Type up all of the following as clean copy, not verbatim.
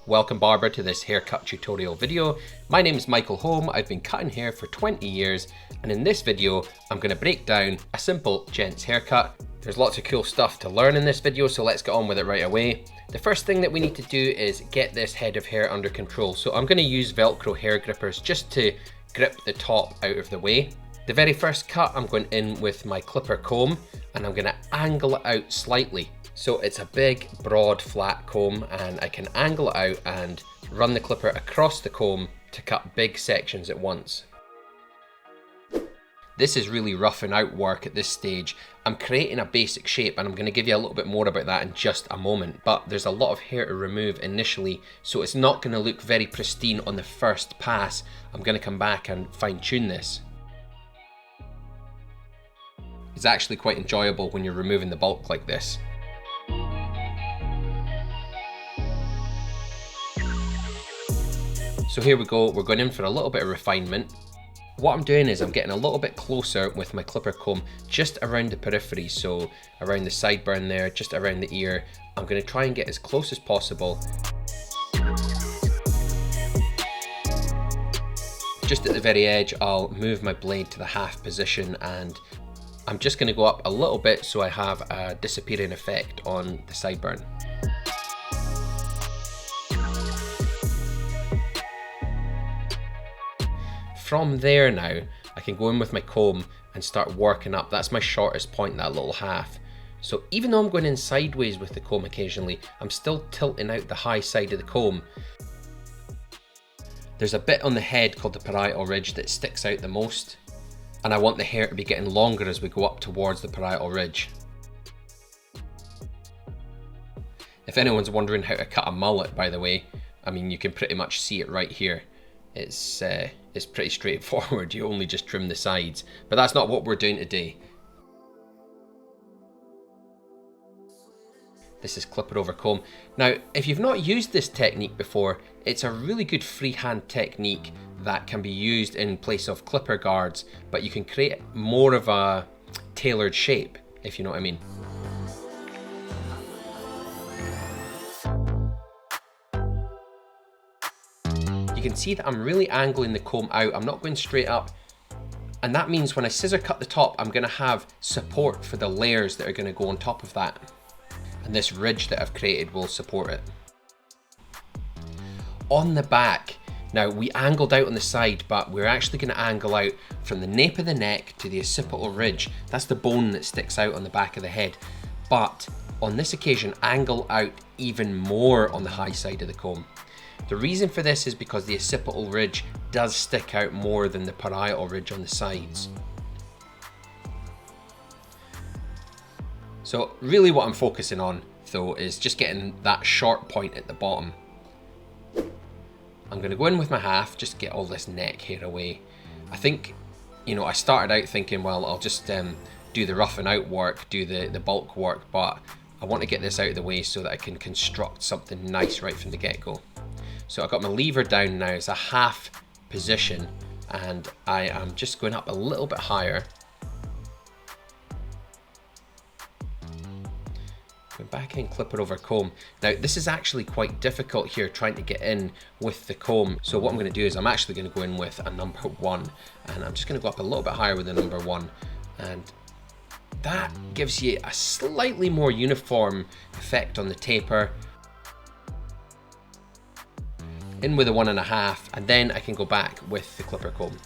Welcome Barber to this haircut tutorial video. My name is Michael Holm. I've been cutting hair for 20 years and in this video I'm going to break down a simple gents haircut. There's lots of cool stuff to learn in this video, so let's get on with it right away. The first thing that we need to do is get this head of hair under control. So I'm going to use Velcro hair grippers just to grip the top out of the way. The very first cut I'm going in with my clipper comb and I'm going to angle it out slightly. So it's a big, broad, flat comb and I can angle it out and run the clipper across the comb to cut big sections at once. This is really roughing out work at this stage. I'm creating a basic shape and I'm going to give you a little bit more about that in just a moment, but there's a lot of hair to remove initially, so it's not going to look very pristine on the first pass. I'm going to come back and fine tune this. It's actually quite enjoyable when you're removing the bulk like this. So here we go, we're going in for a little bit of refinement. What I'm doing is I'm getting a little bit closer with my clipper comb just around the periphery, so around the sideburn there, just around the ear. I'm going to try and get as close as possible. Just at the very edge, I'll move my blade to the half position and I'm just going to go up a little bit so I have a disappearing effect on the sideburn. From there now, I can go in with my comb and start working up. That's my shortest point, that little half. So even though I'm going in sideways with the comb occasionally, I'm still tilting out the high side of the comb. There's a bit on the head called the parietal ridge that sticks out the most, and I want the hair to be getting longer as we go up towards the parietal ridge. If anyone's wondering how to cut a mullet, by the way, I mean, you can pretty much see it right here. It's pretty straightforward, you only just trim the sides, but that's not what we're doing today. This is clipper over comb. Now, if you've not used this technique before, it's a really good freehand technique that can be used in place of clipper guards, but you can create more of a tailored shape, if you know what I mean. You can see that I'm really angling the comb out. I'm not going straight up. And that means when I scissor cut the top, I'm going to have support for the layers that are going to go on top of that. And this ridge that I've created will support it. On the back, now we angled out on the side, but we're actually going to angle out from the nape of the neck to the occipital ridge. That's the bone that sticks out on the back of the head. But on this occasion, angle out even more on the high side of the comb. The reason for this is because the occipital ridge does stick out more than the parietal ridge on the sides. So really what I'm focusing on though is just getting that short point at the bottom. I'm going to go in with my half, just get all this neck hair away. I think, you know, I started out thinking, well, I'll just do the roughing out work, do the bulk work, but I want to get this out of the way so that I can construct something nice right from the get-go. So I've got my lever down now, it's a half position and I am just going up a little bit higher. Going back in, clipper over comb. Now this is actually quite difficult here trying to get in with the comb. So what I'm going to do is I'm actually going to go in with a number 1 and I'm just going to go up a little bit higher with the number 1 and that gives you a slightly more uniform effect on the taper. In with a 1.5 and then I can go back with the clipper comb.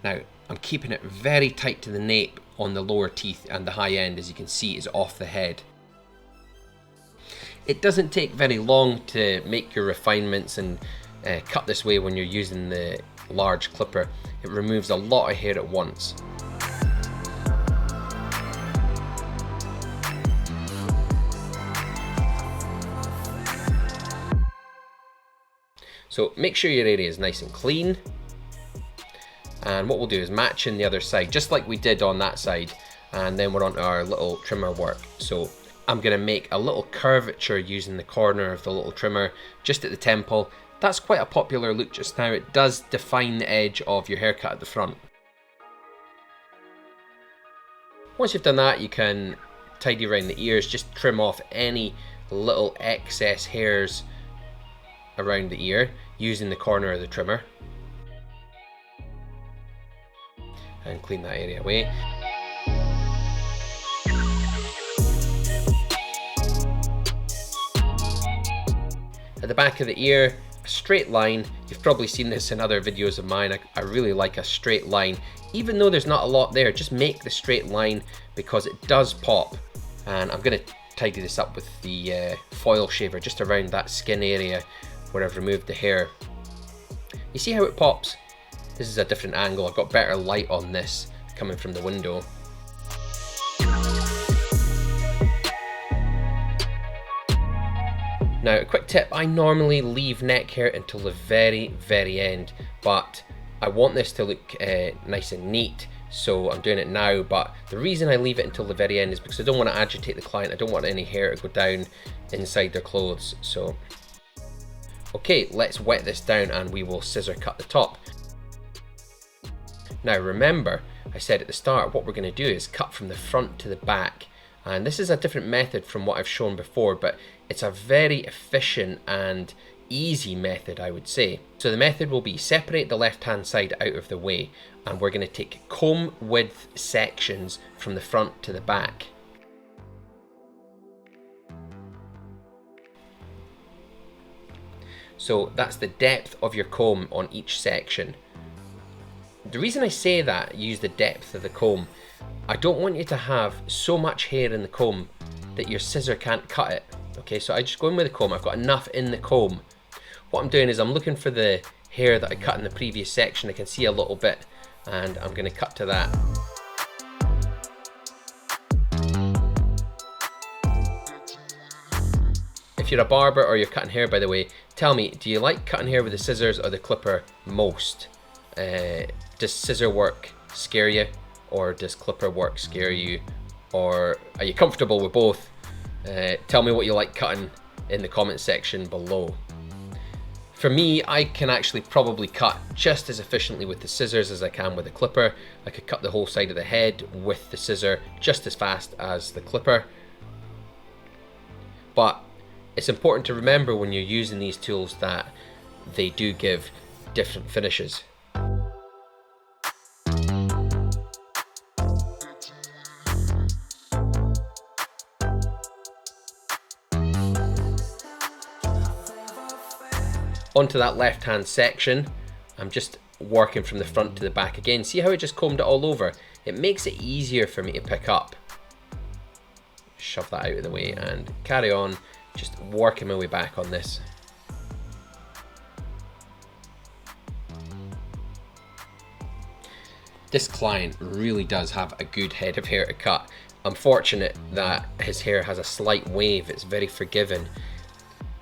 Now I'm keeping it very tight to the nape on the lower teeth and the high end, as you can see, is off the head. It doesn't take very long to make your refinements and cut this way when you're using the large clipper. It removes a lot of hair at once. So make sure your area is nice and clean. And what we'll do is match in the other side, just like we did on that side. And then we're on to our little trimmer work. So I'm gonna make a little curvature using the corner of the little trimmer just at the temple. That's quite a popular look just now. It does define the edge of your haircut at the front. Once you've done that, you can tidy around the ears, just trim off any little excess hairs around the ear using the corner of the trimmer and clean that area away. At the back of the ear, a straight line. You've probably seen this in other videos of mine. I really like a straight line. Even though there's not a lot there, just make the straight line because it does pop. And I'm going to tidy this up with the foil shaver just around that skin area where I've removed the hair. You see how it pops? This is a different angle. I've got better light on this coming from the window. Now, a quick tip, I normally leave neck hair until the very, very end, but I want this to look nice and neat, so I'm doing it now. But the reason I leave it until the very end is because I don't want to agitate the client. I don't want any hair to go down inside their clothes. So, okay, let's wet this down and we will scissor cut the top. Now remember, I said at the start, what we're going to do is cut from the front to the back. And this is a different method from what I've shown before, but it's a very efficient and easy method, I would say. So the method will be separate the left-hand side out of the way, and we're going to take comb width sections from the front to the back. So that's the depth of your comb on each section. The reason I say that, use the depth of the comb, I don't want you to have so much hair in the comb that your scissor can't cut it. Okay, so I just go in with the comb. I've got enough in the comb. What I'm doing is I'm looking for the hair that I cut in the previous section. I can see a little bit and I'm going to cut to that. If you're a barber or you're cutting hair, by the way, tell me, do you like cutting hair with the scissors or the clipper most? Does scissor work scare you, or does clipper work scare you, or are you comfortable with both? Tell me what you like cutting in the comment section below. For me, I can actually probably cut just as efficiently with the scissors as I can with the clipper. I could cut the whole side of the head with the scissor just as fast as the clipper. But it's important to remember when you're using these tools that they do give different finishes. Onto that left hand section, I'm just working from the front to the back again. See how I just combed it all over? It makes it easier for me to pick up. Shove that out of the way and carry on, just working my way back on this. This client really does have a good head of hair to cut. I'm fortunate that his hair has a slight wave, it's very forgiving.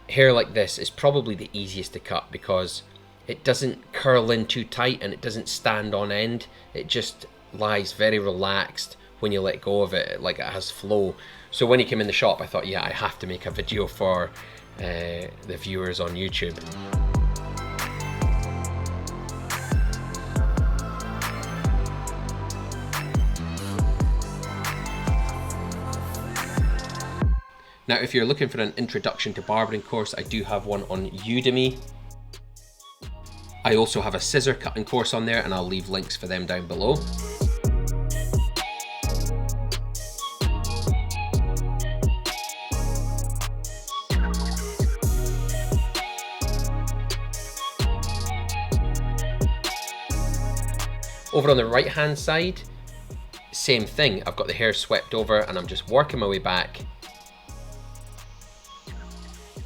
Hair like this is probably the easiest to cut because it doesn't curl in too tight and it doesn't stand on end. It just lies very relaxed when you let go of it, like it has flow. So when he came in the shop, I thought, yeah, I have to make a video for the viewers on YouTube. Now, if you're looking for an introduction to barbering course, I do have one on Udemy. I also have a scissor cutting course on there and I'll leave links for them down below. Over on the right hand side, same thing. I've got the hair swept over and I'm just working my way back,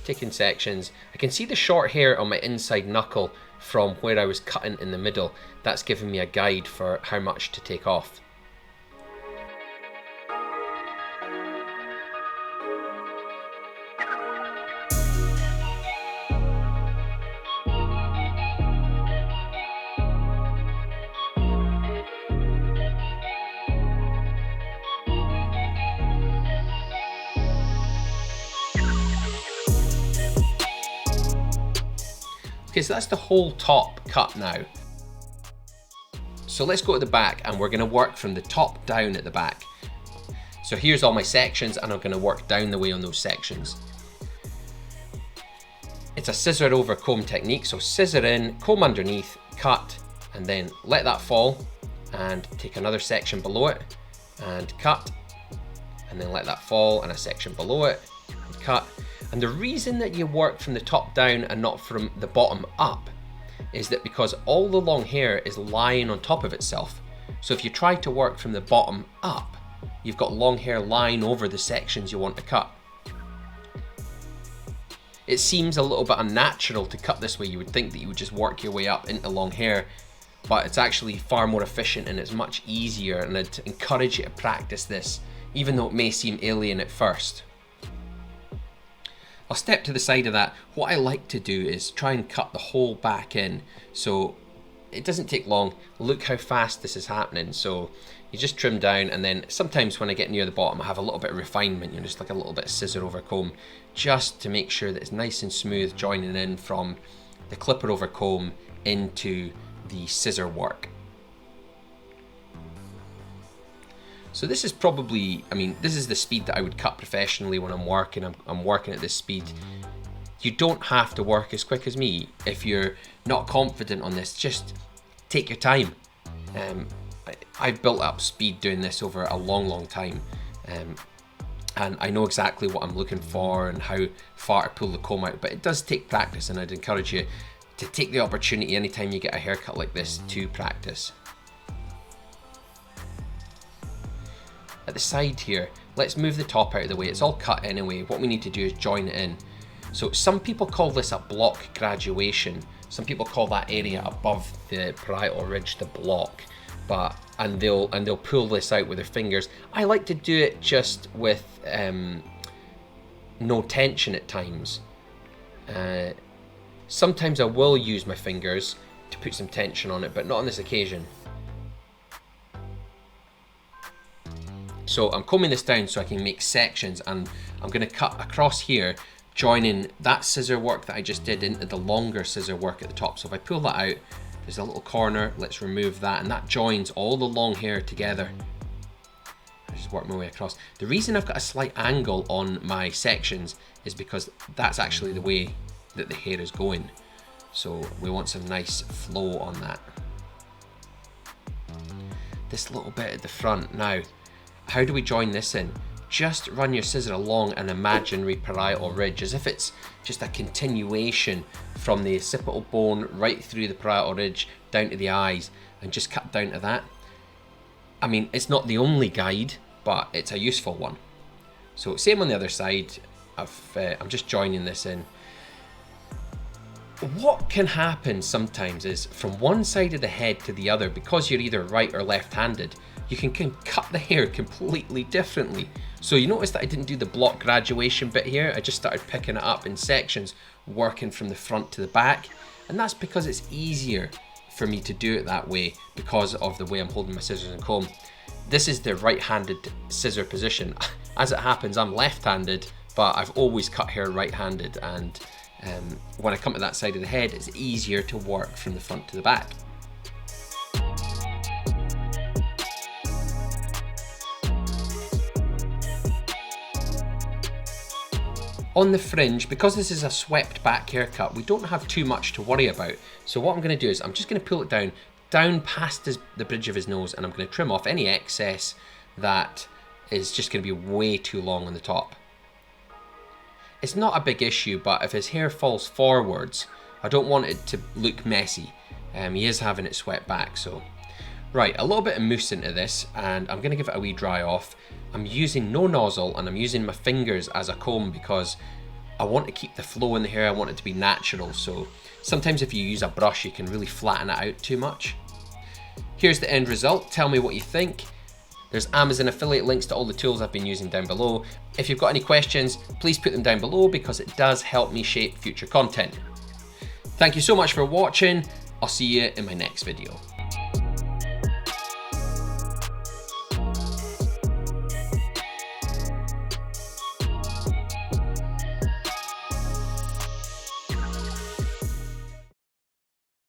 taking sections. I can see the short hair on my inside knuckle from where I was cutting in the middle. That's giving me a guide for how much to take off. Okay, so that's the whole top cut now. So let's go to the back and we're going to work from the top down at the back. So here's all my sections, and I'm going to work down the way on those sections. It's a scissor over comb technique, so scissor in, comb underneath, cut, and then let that fall, and take another section below it, and cut, and then let that fall, and a section below it, and cut. And the reason that you work from the top down and not from the bottom up is that because all the long hair is lying on top of itself. So if you try to work from the bottom up, you've got long hair lying over the sections you want to cut. It seems a little bit unnatural to cut this way. You would think that you would just work your way up into long hair, but it's actually far more efficient and it's much easier, and I'd encourage you to practice this, even though it may seem alien at first. I'll step to the side of that. What I like to do is try and cut the whole back in, so it doesn't take long. Look how fast this is happening. So you just trim down, and then sometimes when I get near the bottom I have a little bit of refinement, just like a little bit of scissor over comb, just to make sure that it's nice and smooth, joining in from the clipper over comb into the scissor work. So this is probably, this is the speed that I would cut professionally when I'm working. I'm working at this speed. You don't have to work as quick as me. If you're not confident on this, just take your time. I've built up speed doing this over a long time. And I know exactly what I'm looking for and how far to pull the comb out, but it does take practice, and I'd encourage you to take the opportunity anytime you get a haircut like this to practice. At the side here, let's move the top out of the way. It's all cut anyway. What we need to do is join it in. So some people call this a block graduation. Some people call that area above the parietal ridge the block, and they'll pull this out with their fingers. I like to do it just with no tension at times. Sometimes I will use my fingers to put some tension on it, but not on this occasion. So I'm combing this down so I can make sections, and I'm going to cut across here, joining that scissor work that I just did into the longer scissor work at the top. So if I pull that out, there's a little corner, let's remove that, and that joins all the long hair together. I just work my way across. The reason I've got a slight angle on my sections is because that's actually the way that the hair is going. So we want some nice flow on that. This little bit at the front now, how do we join this in? Just run your scissor along an imaginary parietal ridge, as if it's just a continuation from the occipital bone right through the parietal ridge down to the eyes, and just cut down to that. It's not the only guide, but it's a useful one. So same on the other side. I'm just joining this in. What can happen sometimes is from one side of the head to the other, because you're either right or left-handed, you can cut the hair completely differently. So you notice that I didn't do the block graduation bit here. I just started picking it up in sections, working from the front to the back. And that's because it's easier for me to do it that way because of the way I'm holding my scissors and comb. This is the right-handed scissor position. As it happens, I'm left-handed, but I've always cut hair right-handed, and when I come to that side of the head, it's easier to work from the front to the back. On the fringe, because this is a swept back haircut, we don't have too much to worry about. So what I'm going to do is I'm just going to pull it down past the bridge of his nose, and I'm going to trim off any excess that is just going to be way too long on the top. It's not a big issue, but if his hair falls forwards, I don't want it to look messy. He is having it swept back, so. Right, a little bit of mousse into this, and I'm going to give it a wee dry off. I'm using no nozzle, and I'm using my fingers as a comb because I want to keep the flow in the hair. I want it to be natural, so sometimes if you use a brush, you can really flatten it out too much. Here's the end result. Tell me what you think. There's Amazon affiliate links to all the tools I've been using down below. If you've got any questions, please put them down below because it does help me shape future content. Thank you so much for watching. I'll see you in my next video.